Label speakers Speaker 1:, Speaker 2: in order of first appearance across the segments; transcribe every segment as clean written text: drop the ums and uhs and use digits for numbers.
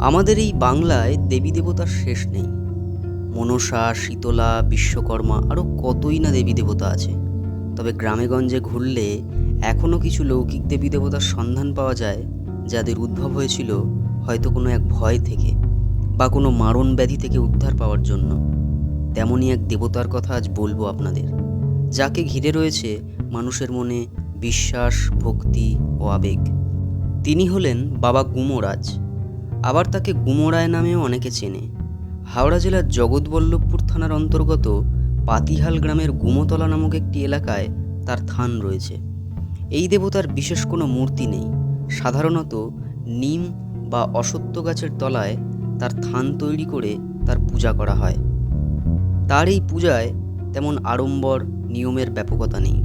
Speaker 1: আমাদের এই বাংলায় দেবী দেবতার শেষ নেই। মনসা, শীতলা, বিশ্বকর্মা আরও কতই না দেবী দেবতা আছে। তবে গ্রামেগঞ্জে ঘুরলে এখনও কিছু লৌকিক দেবী দেবতার সন্ধান পাওয়া যায়, যাদের উদ্ভব হয়েছিল হয়তো কোনো এক ভয় থেকে বা কোনো মারণ ব্যাধি থেকে উদ্ধার পাওয়ার জন্য। তেমনই এক দেবতার কথা আজ বলবো আপনাদের, যাকে ঘিরে রয়েছে মানুষের মনে বিশ্বাস, ভক্তি ও আবেগ। তিনি হলেন বাবা গুমরাজ। আবার তাকে গুমরায় নামেও অনেকে চেনে। হাওড়া জেলার জগৎবল্লভপুর থানার অন্তর্গত পাতিহাল গ্রামের গুমতলা নামক একটি এলাকায় তার থান রয়েছে। এই দেবতার বিশেষ কোনো মূর্তি নেই। সাধারণত নিম বা অশ্বত্থ গাছের তলায় তার থান তৈরি করে তার পূজা করা হয়। তার এই পূজায় তেমন আড়ম্বর, নিয়মের ব্যাপকতা নেই।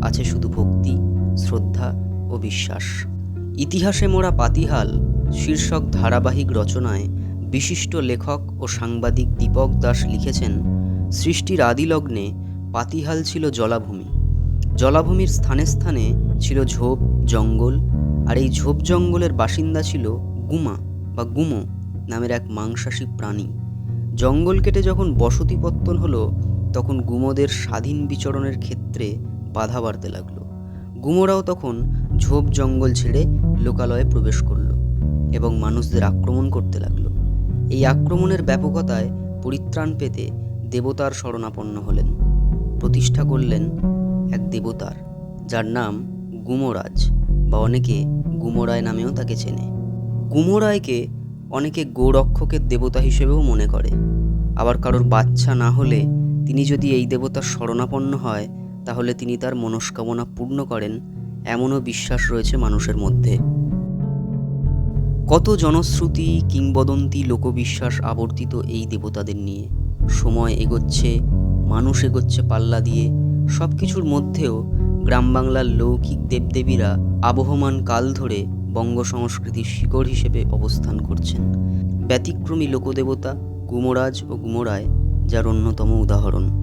Speaker 1: আছে শুধু ভক্তি, শ্রদ্ধা ও বিশ্বাস। ইতিহাসে মোড়া পাতিহাল শীর্ষক ধারাবাহিক রচনায় বিশিষ্ট লেখক ও সাংবাদিক দীপক দাস লিখেছেন, সৃষ্টির আদিলগ্নে পাতিহাল ছিল জলাভূমি। জলাভূমির স্থানে স্থানে ছিল ঝোপ জঙ্গল, আর এই ঝোপ জঙ্গলের বাসিন্দা ছিল গুমা বা গুমো নামের এক মাংসাশী প্রাণী। জঙ্গল কেটে যখন বসতিপত্তন হলো, তখন গুমোদের স্বাধীন বিচরণের ক্ষেত্রে বাধা বাড়তে লাগলো। গুমোরাও তখন ঝোপ জঙ্গল ছেড়ে লোকালয়ে প্রবেশ করল এবং মানুষদের আক্রমণ করতে লাগলো। এই আক্রমণের ব্যাপকতায় পরিত্রাণ পেতে দেবতার শরণাপন্ন হলেন। প্রতিষ্ঠা করলেন এক দেবতার, যার নাম গুমরাজ বা অনেকে গুমরায় নামেও তাকে চেনে। গুমরায়কে অনেকে গোরক্ষকের দেবতা হিসেবেও মনে করে। আবার কারোর বাচ্চা না হলে তিনি যদি এই দেবতার শরণাপন্ন হয়, তাহলে তিনি তার মনস্কামনা পূর্ণ করেন, এমনও বিশ্বাস রয়েছে মানুষের মধ্যে। কত জনশ্রুতি, কিংবদন্তি, লোকবিশ্বাস আবর্তিত এই দেবতাদের নিয়ে। সময় এগোচ্ছে, মানুষ এগোচ্ছে পাল্লা দিয়ে। সব কিছুর মধ্যেও গ্রাম বাংলার লৌকিক দেবদেবীরা আবহমান কাল ধরে বঙ্গ সংস্কৃতির শিকড় হিসেবে অবস্থান করছেন। ব্যতিক্রমী লোকদেবতা গুমরাজ ও গুমরায় যার অন্যতম উদাহরণ।